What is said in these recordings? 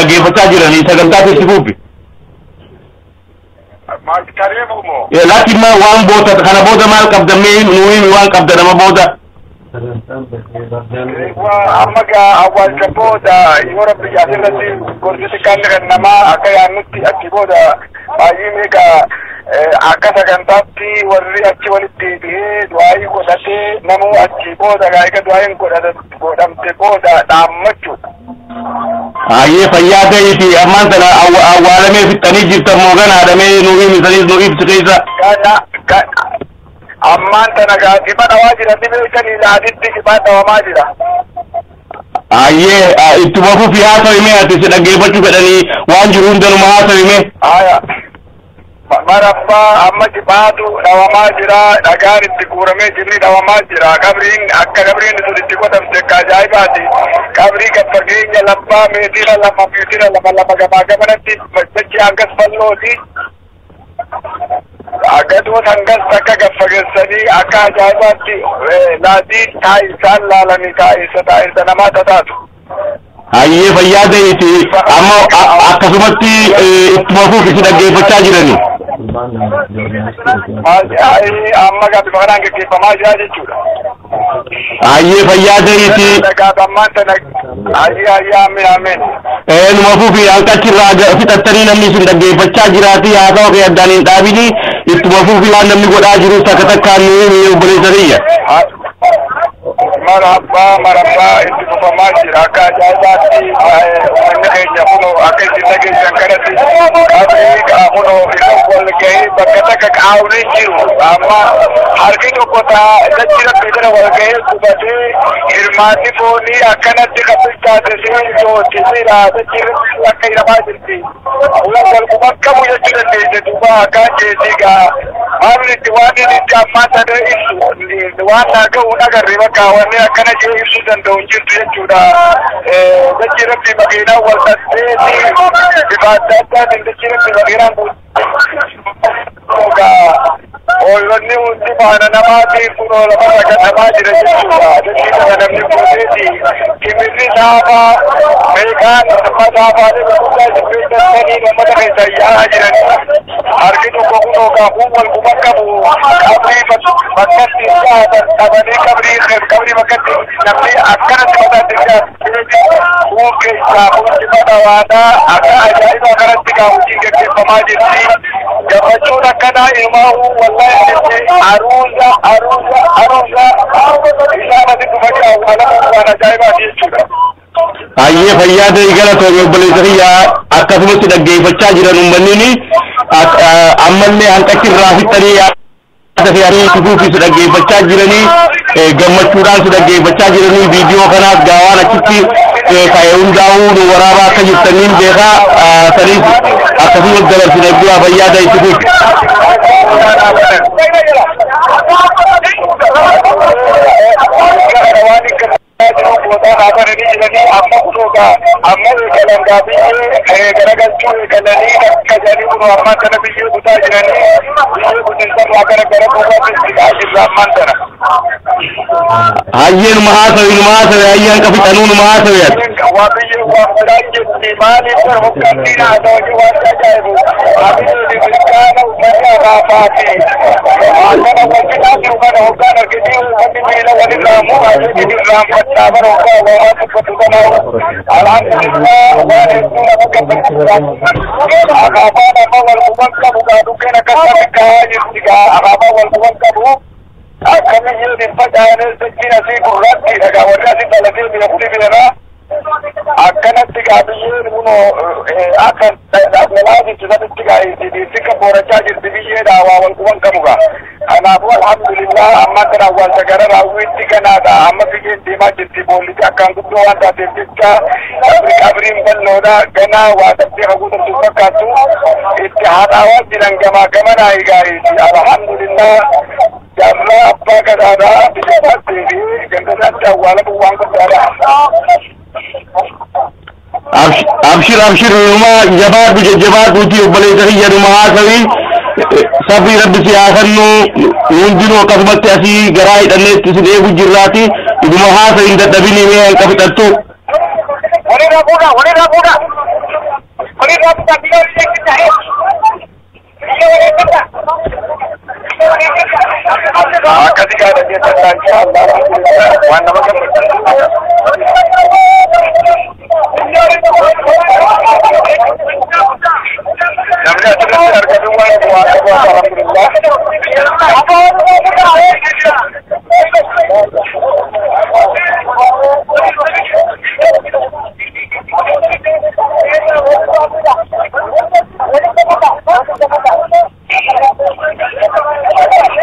dhaggeeffachaa jiranii sagantaa feesbuuki. Laakiin waan boota kana booda maal qabdamee nuyi waan qabda nama booda. Amma awwaalcha booda yoo rabbi jaallatti gorsiti kan namaa akka yaannutti achi booda baay'ee akka sagantaatti warri achi walitti dhihee du'aayii godhatee namuu achi booda eega du'aayiin godhamte booda dhaammachuu. Ayyee fayyaa ta'eeti ammaan sana awwaalamee fixanii jirtan moo gana haadhamee nuyi misaniis nu ibsi keessa. Ammaan tana gaafa dhawaa jira beekanii laaditti kibaa dhawamaa jira. Ayyee ittuma fufi haasawime ati si dhaggeeffachuu fedhanii waan jiru hundanuma haasawime. Marabbaa amma kibaatu dhawamaa jira dhagaan itti guuramee jirri dhawamaa jira akka qabriin sun itti qotamte akka ajaa'ibaati. Qabrii gad fageenya labbaa meetira lama gamaa gamanatti jechi hangas fallooti. Agadoon hangas akka gaffageessanii akka ajaa'ibaatti laadii taa'isaan laalanii taa'isa namaa tataatu. Ayyee fayyaa ta'eeti amma akkasumatti ittuma fufi si dhaggeeffachaa jirani. Amma gaafa kanaan gaggeeffamaa jira jechuudha. Ayyee fayyaa ta'eeti. Ammaan tana ayyee ameen. Numa fufi hanqachirraa fixattanii namni isin dhaggeeffachaa jiraati haasawa kee addaan hin dhaabini ittuma fufi waan namni godhaa jirus takka takkaan nuyi obboleessaniyya. Marabbaa itti fufamaa jira akka ajaa'ibaatti uummanni keenya kunoo akka itti dhageessan kanatti qabrii kunoo wal gahee bakka takka qaawuun jiru amma harki tokko dachira bira wal gahee gubatee hirmaanni foonii akkanatti qabsiisaatee jootisira dachira akka hiramaa jirti wal qabu jechuu dandeesse duuba akka jeesigaa maamni itti waan inni itti ammaa sana ibsu waan dhaga'uun agarree bakka wanni akkana jee ibsuu danda'u hin jirtu jechuudha. Dachirratti makiinaa wal dhattee bifa adda addaatiin dachirratti makiinaan oolonni hundi faana namaatiif kunoo lafarra gadhamaa jira jechuudha. Dachirra namni fuuteeti kimirri saafaa meeqaan nama saafaalee gurguddaa jibbeessanii uummata keessa yaa'aa jiranii. Harki tokko kunoo gaafuu wal quba qabu qabrii bakkatti dhabanii qabrii bakkatti namni akkanatti mataatti gaafuu keessaa hundi madhawaadhaa akka ajaa'iba kanatti gaafuu gaggeeffamaa jirti. Gammachuun akkanaa ilmaa'uu wallahi aruuza isaan asitti dhufanii awwaalamuun waan ajaa'ibaati jechuudha. Ayyee fayyaa ta'e galatoomii obboleessa kiyyaa akkasumatti dhaggeeffachaa jiran uummanni ammallee hanqachirraa fixanii yaada fufuufis dhaggeeffachaa jiranii gammachuudhaan si dhaggeeffachaa jiranii viidiyoo kanaaf gaawaan achitti ka'ee hundaa'uu nu waraabaa akka jirtaniin beekaa saniis akkasumas dabarsine bu'aa fayyaa ta'e itti fufi. Amma kutuuka amma eegalan biyyee garagalchuu eegalanii akka jedhanii kun ammaan tana biyyee kutaa jiranii biyyee kutinsan waa gara buufaatti siqaa jirra ammaan tana. Hayyee numa haasawi hayyee hanqa fixanuu numa haasawi ati. Waa biyyee waa fudhaan jetti maaliif hoggantiin haasawanii waan ajaa'ibu abiyyi bilkaana uummanni araafaati. Akkana walqixaa jiru kana hoggaan argitii uummanni miila walirraa mu'aajee dirraan fadhaa bara hoggaa waan tuffatu kanaa alhamdulillah waan hedduu nama gabbachisuudhaan akaafaan amma wal quban qabu gaa dhukkeen akkasatti kaa'aa jirti gaa akaafaan wal quban qabu akkamiyyuu dhibba caanee dachiin asii gurraatti dhagaa warri asii dhalatee biyya kuni biyyaraa akkanatti gaa biyyeen kunoo akka dhalaatitti sanitti gaa xiqqaa boorachaa jirti biyyeedha waa wal quban qabu gaa kanaafuu alhamdulillah ammaan kana awwaalcha gara raawwiitti kanaadha amma biyyeen deemaa jirti boollitti akkaan guddoo waan taateef jecha qabriin bal'oodha ganaa waa dhabdee haguutamtu fakkaattu itti haadhaawaa jiran gamaa gamanaa egaa'eeti alhamdulillah jaarraa abbaa gadaadhaa biyya baattii fi gandasatti awwaalamu waan guddaadha. Abshir numa jabaadhu jajjabaadhuuti obboleessa kiyya numa haasawi sabri rabbi si haasannu hundinuu akkasumatti asii garaa hidhanneetti isin eegu jirraati numa haasawi hin dadhabini mee hanqa fixattu. Walirraa fuudha. ketika ada dia tentang Allah mana macam namanya sudah harga dua alhamdulillah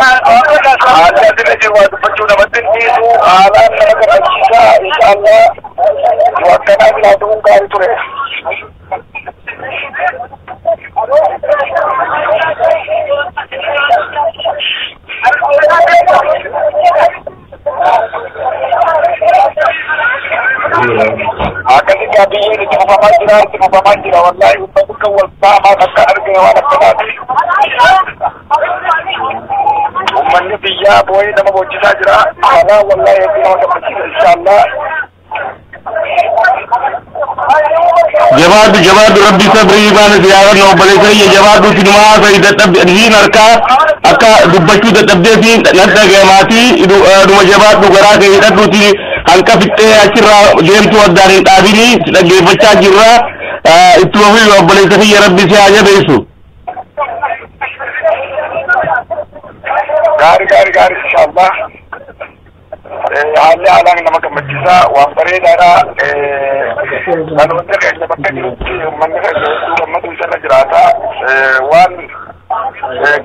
ada tidak jiwa bercuna batin itu ala mereka bisa insyaallah wakana bila tunggu ture akan dikabih di pemamanjira wallahi untuk kawal sama maka harga wala penati ummannya biyya boy nama bocah jira ala wallahi kita insyaallah جواد ربي صبري إيمان زيارة نو بلسي جواد سينما سيدة تبدين أركا أكا دبشو تبدين نرتا جماعتي نو جواد نغرا كيدا دوتي هنكا فيتة أشرا جيم تو أدارين تابيني لجي بچا جرا اتوهي نو بلسي ربي سياجة بيسو gari insyaallah hal alang nama gammachiisa waan bareedaadha kan wanta keenya bakka jirutti uummanni keenya gammadu sana jiraata waan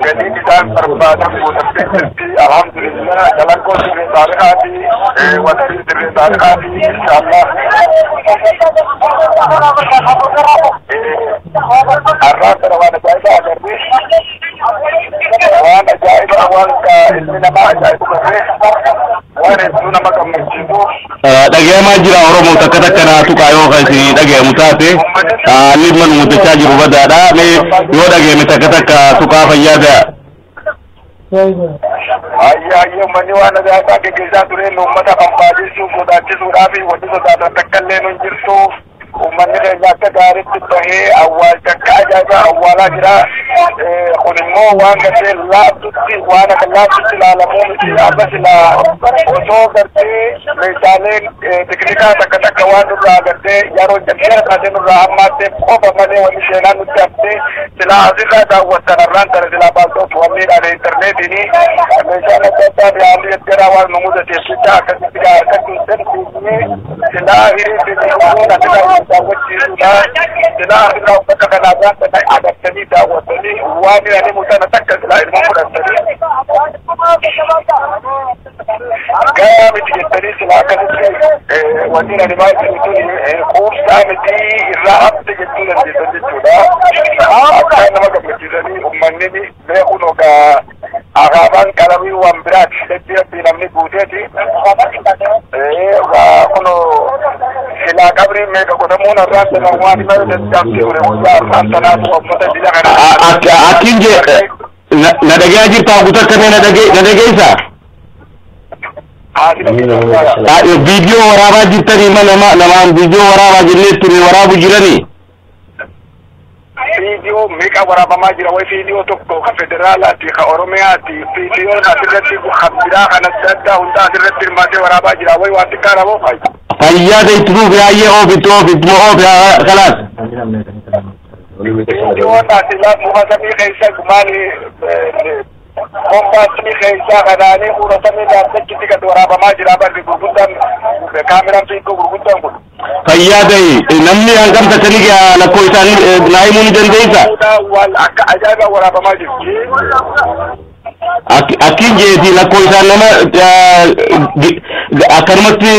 gadi isaan barbaadan guutamteetti alhamdulillah dalagoo siree taariqaati wanti siree taariqaati inshaallah arraan sana waan ajaa'ibaa agarre waan ajaa'ibaa waan ilmi namaa ajaa'ibu garree waan hedduu nama gammachiisu dhagahamaa jira Oromoo takka takka naatu kaayoo kan isin dhagahamu taate ilma nu mudachaa jiru badaadha yoo dhagahame takka takka tuqaa fayyaada ayya uummanni waan ajaa'ibaa geggeessaa tureen uummata barbaachisuu sodaachisuudhaaf wanti sodaatan takka illee nu hin jirtu uummanni keenya akka gaariitti bahee awwaalcha akka ajaa'ibaa awwaalaa jira kun immoo waan gartee laabtutti waan akka laabtutti ilaalamuu miti amma silaa osoo gartee meeshaaleen teknikaa takka takka waan nurraa gartee yeroo jabbiira taatee nurraa hammaattee qofa malee wanni seenaan nutti haftee silaa asirraa daawwattan irraan tana silaa baaltoof wanniidhaan intarneetiini meeshaan adda addaa yaalii edderaa waan nu mudateessicha akkasitti akkatti hin dandeenya silaa hiriirri asirraa daawwachiisuudhaan silaa asirraa uffata kanaadhaan tana agartanii daawwatanii waan ani mutana takka silaa ilma fudhatanii gaya miti jettanii silaa akkasitti wanni ani maal jedhu tuni quubsaa miti irraa hafte jechuu dandeessan jechuudha akka nama gammachiisanii uummanni beekuun ogaa akaabaan qalamii waan biraati daddeebii namni guuteeti ogaa kuno silaa qabrii meeqa qotamuun irraan tanan waan ima daddaabsee ture guyyaa irraan tanaatu ummata biyya kana akkin je na dhagaa jirtaa gutakkamee na dhageessa viidiyoo waraabaa jirtanii namaan viidiyoo waraabaa jennee ture waraabu jiranii video meeqa waraabamaa jira way video tokko ka federaalaati ka oromiyaati video asirratti biraa kan adda addaa hunda asirratti hirmaatee waraabaa jira way waan xiqqaa raboo fayyaada itti fuuf yaayyee oofitmoo kalaas video asirraa muhasamii keessa maali kombaasni keessa kanaanii uuratamee daandachitti gad waraabamaa jira barri gurguddaan kaameraan fiigoo gurguddaan kun fayyaada namni hangam tattanii lakkoo isaanii naa himuu ni dandeessa akka ajaa'iba waraabamaa jirti akkin jeeti lakkoo isaan nama akkanumatti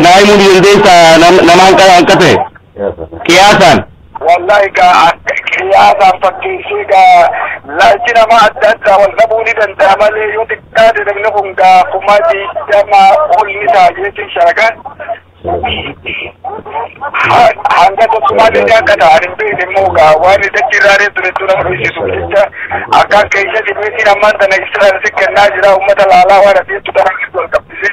naa himuu ni dandeessa nama hanqa ta'e qiyaasaan والله قياسا فكيسيكا لاجنا ما أدى والنبوني دندامالي يوتكاد دمنهم قماتي جمع كل نساجيتي شركات hanga tokkummaatti akka ta'an beekne mooga waan itti raaree ture tura fudhisiisu jecha akka keessa dibeetiin ammaan tana Israa'el kennaa jira uummata laalaa waan asitti tanan wal qabsise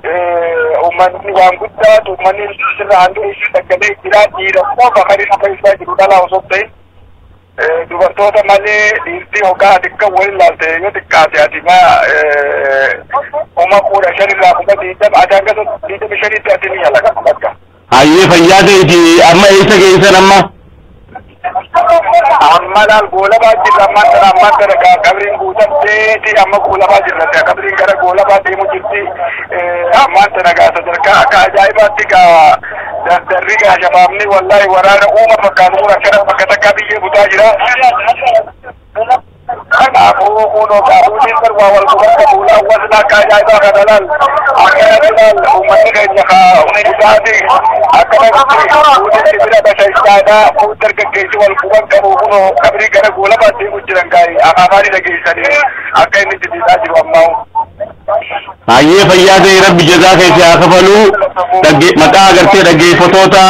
uummanni waan guddaa uummanni sirna hanga ishee daggalee jira dhiirota bakari nama isaa jiru dhala osoo ta'in dubartoota malee dhiirtii hoggaa xiqqaa waliin laalte yoo xiqqaate ati uma kudha shanirraa kuma diidama ati hanga 25 ati ni halaga bakka. Hayyee fayyaa ta'eeti amma eessa geessan amma? Amma laal goolabaa jirra ammaan tana qabriin guutamteeti amma goolabaa jirra qabriin gara goolabaa deemu jirti ammaan tana sadarkaa akka ajaa'ibaatti dardarri shabaabni wallahi waraana uuma fakkaatu akkana bakka takkaa biyyee butaa jira. Kanaafuu kunoo qaabuutiin barbaa wal qubata fuulaa wasna akka ajaa'ibaa kana laal akkana laal uummanni keenya butaati akkanatti fuudhitti bira bashaysaadhaa fuud dargaggeessi wal quban qabu kunoo qabrii gara goolabaa deemu jiran gaa'ii afaafaanii dhageessanii akka inni jiddiidhaa jiru ammaa. Hayyee fayyaa ta'e rabbi jazaa keessa haa kafaluu maqaa agartee dhaggeeffattoota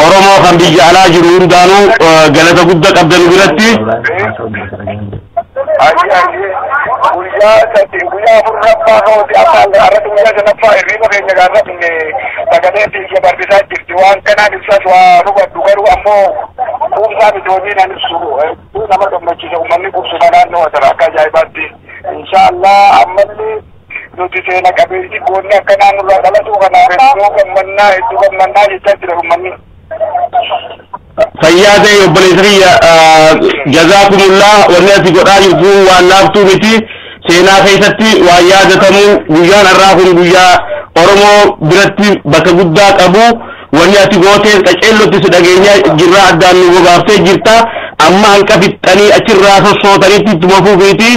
Oromoo kan biyya alaa jiru hundaanuu galata guddaa qabdan biratti. Guyyaa afurraffaa ta'uuti afaan irratti guyyaa shanaffaa hirriiba keenya gaafadne sagalee biyya barbisaa jirti waan kanaan ibsas waa hubadhu garuu ammoo quubsaa mitoomii nan ibsu nama gammachiisa uummanni qubsuma naannoo watara akka ajaa'ibaatti inshaallah ammallee nuti seena qabeessi goonni akka naannurraa dhalatu kanaaf hedduu gammannaa jechaa jira uummanni. Fayyaa ta'e obboleessa kiyya jazaakumullah wanni ati godhaa jirtu waan laaftuu miti seenaa keessatti waan yaadatamu guyyaan har'aa kun guyyaa Oromoo biratti bakka guddaa qabu wanni ati gooteen qaceellotti si dhageenya jirraa addaan nu gobaaftee jirta amma hanqa fixxanii achirraa sossootanitti ittuma fuufiiti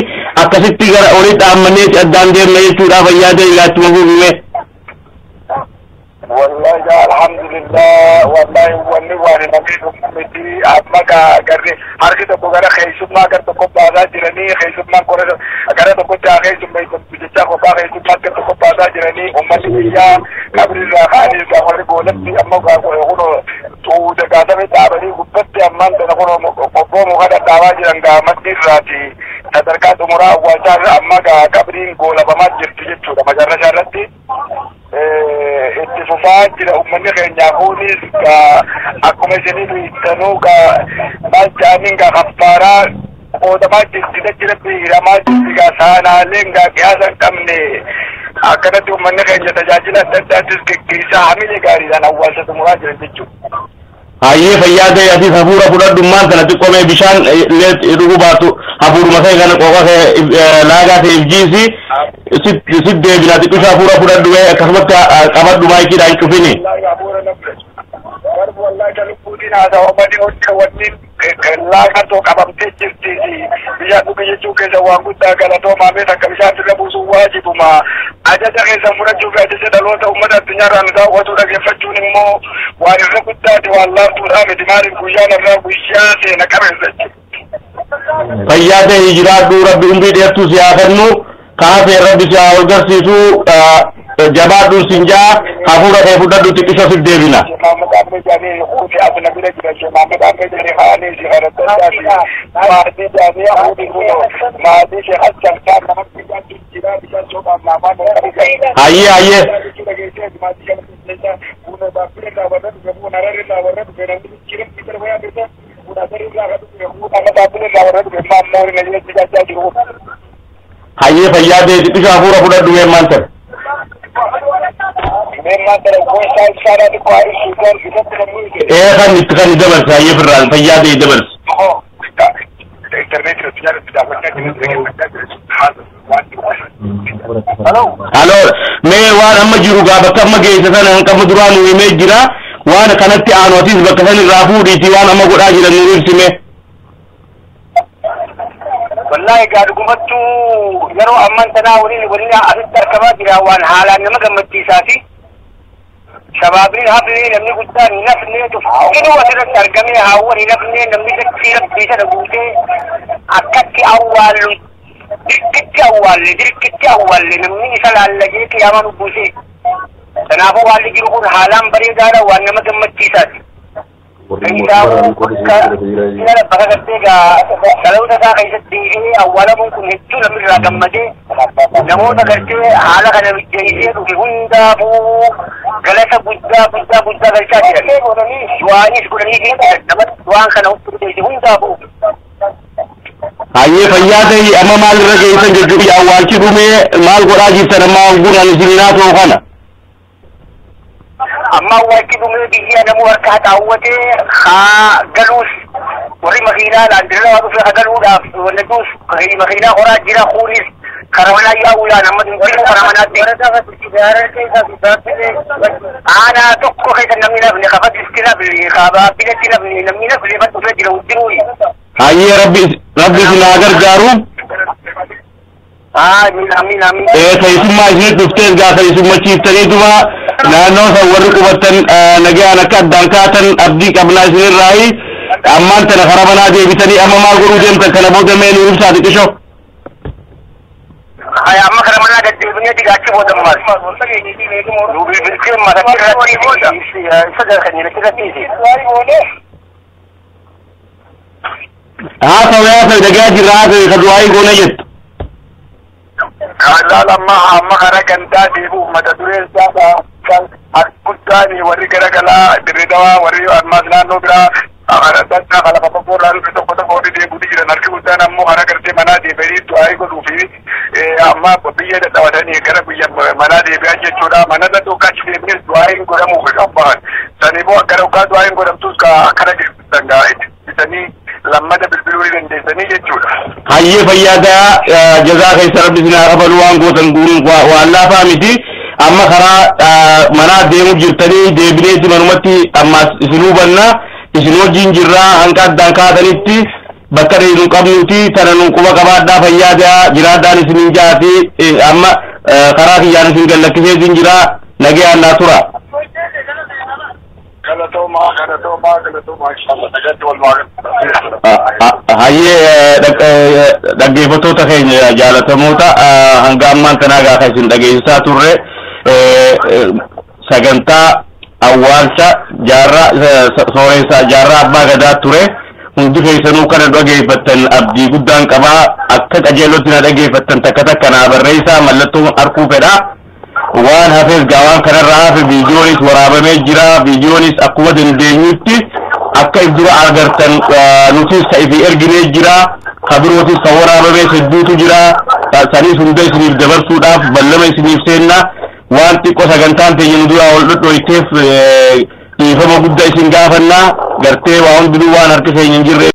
akkasitti gara olii dhaammanneeti addaan deemna jechuudha fayyaa ta'e ittuma fuufime. والله الحمد لله والله وانا نبي امتي اما غري حركه بغره خيسما غرت کو بازا جرني خيسما كور غرت کو جا خيسما بيجا کو با خيسما غرت کو بازا جرني امتي يا قبر الراحاني غور بولتي اما غو تو دغاده بتابري غبت اما تنقو کو مغدا داوا جرنگا مدي راتي تدركات مرا وجار اما قبرين غولا بما جرتي جچو مجرا شرتي اتفاقات جرا أمني خنجاكوني أكمل جنين يتنو ما جانين خفارا قدما جرا بيرا ما جرا سانا لينغا كياسا كمني أكنت أمني خنجا تجاجنا تداتس كيسا حميلي غاري دانا أوالشا مراجع جيجو. Hayyee fayyaa ta'e ati hafuura fudhadhummaan kanatti qomee bishaan dhuguu baatu hafuura masee kana qofa laagaa ta'eef jiisi sit deebina xiqqisha hafuura fudhadhu akkasumatti qabadhu maayikiidhaan cufini. Wallahi kalubbuutiin haasawamanii hojii wanni laagaa too qabamtee jirti biyya dhuga jechuu keessa waan guddaa galatoomaa mee akka bishaan irra buusuun waajibuma ajaja keessa fudhachuu fi ajaja dhaloota uummata addunyaarraa nu daawwatu dhaggeeffachuun immoo waan irra guddaati waan laaftuudha miti maaliif guyyaan irraa guyyaa seena qabeessa jechuudha. Fayyaa ta'e jiraadhu rabbi umrii dheertuu si haa kennu kaafee rabbi si haa ol garsiisu jabaadhu sinjaa hafuura kee fudhadhu xiqqisha si deebina. Hayyee hayyee. Hayyee fayyaa ta'e xiqqisha hafuura fudhadhu meemmaan ta'e. Kan itti kan dabarsa hayyee firraan fayyaa ta'e dabarsa. Halo mee waan amma jiru gaa bakka amma geessa sana hanqafa duraan nu himee jira waan kanatti aanootis bakka san irraa fuudhiiti waan amma godhaa jiran nu ibsime. Wallahi gaadhugumattu yeroo amman tanaa waliin asitti argamaa jira waan haalaan nama gammachiisaati. Shabaabni hafni namni guddaan nafni inuu asirratti argamee haawwan nafni namni dachii rabbiisa dhaguutee akkatti awwaallu dirqitti awwaalle namni isa laallagee qiyaamaa nu buusee. Kanaafuu haalli jiru kun haalaan bareedaadha waan nama gammachiisaati. bakka gartee gaa dhaloota isaa keessatti awwaalamuun kun hedduu namni irraa gammadee namoota gartee haala kana bijjeessee dhufe hundaafuu galata guddaa galchaa jiran du'aanis godhanii namatti du'aan kana hundaafuu. Hayyee fayyaa ta'e amma maal irra geessan jechuudha awwaalchi dhumee maal godhaa jirtan amma guuraan isinaa ta'u kana. Amma awwaalchi dhumee biyya namuu harka haxaawwatee haa galuus warri makiinaadhaan dirree dhufe haa galuudhaaf wannatus makiinaa horaa jira kuunis karamana yaa'uudhaan amma dinqii karamanaatti aanaa tokko keessa namni nafne kafatisti nafne kabaabbinatti nafne namni nafne fadhufe jira wajjiruuni. Hayyee rabbi sinaa gargaaru. Amiin. Keessummaa isin dhuftees gaafa isummachiiftaniituma naannoo san warri qubattan nagaan akka addaan kaatan abdii qabnaa isinirraayi ammaan tana karamanaa deebisanii amma maal godhuu deemtan kana booda mee nu ibsaa xiqqisho. Amma karamana deddeebinee digaachi booda maal? Nubi bilchee matatti irratti sadarkanii irratti haasawaa dagaa jirraa ka du'aayii goona jettu. Kaalaan amma karaa gandaa deebi'u mata dureen isaa kan guddaani warri garagalaa dirreedawaa warri ammaas naannoo biraa dandaa kalafa tokkorraa dhufe tokko warri deebi'uuti jiran harki guddaan ammoo karaa gartee manaa deebi'anii du'aayii godhuu fi amma biyya dadhabatanii gara biyya manaa deebi'an jechuudha. Mana dadhookaa achi deebi'es du'aayiin godhamuuf qabbaan. Saniimmoo gara dhugaa du'aayiin godhamtus akkana danda'a ittisanii lammata bilbiluu dandeessanii jechuudha. Hayyee fayyadaa jazaa keessa rabbi sinaa qabalu waan gootan guuruun waan laafaa miti. Amma karaa manaa deemu jirtanii deebineeti manumatti ammas isin hubanna isin wajjin jirraa hanga addaan kaatanitti bakka nu qabnuti tana nu quba qabaadhaa fayyadaa jiraadhaan isin jaati amma karaa kiyyaan isin gallakkisee isin jira nagayaan naa tura. Hayyee dhaggeeffattoota keenya jaalatamoota hanga ammaan tanaa gaafa isin dhageessisaa turre sagantaa awwaalcha sooressa jaarraa abbaa gadaa ture hundi keessanuu kana dhageeffattan abdii guddaan qabaa akka qajeelootti na dhageeffattan takka naa barreessaa mallattoo harkuu fedhaa. Waan hafees gaawaan kanarraa hafe viidiyoonis waraabamee jira viidiyoonis akkuma dandeenyutti akka ibdura agartan nutis ta'ifi erginee jira kabirootis kan waraabamee hedduutu jira sanis hunda isiniif dabarsuudhaaf ballama isiniif seenna waan xiqqoo sagantaan teenya nu duraa ol dhodhoyteef dhiifama guddaa isin gaafannaa gartee waa hundinuu waan harka keenya hin jirre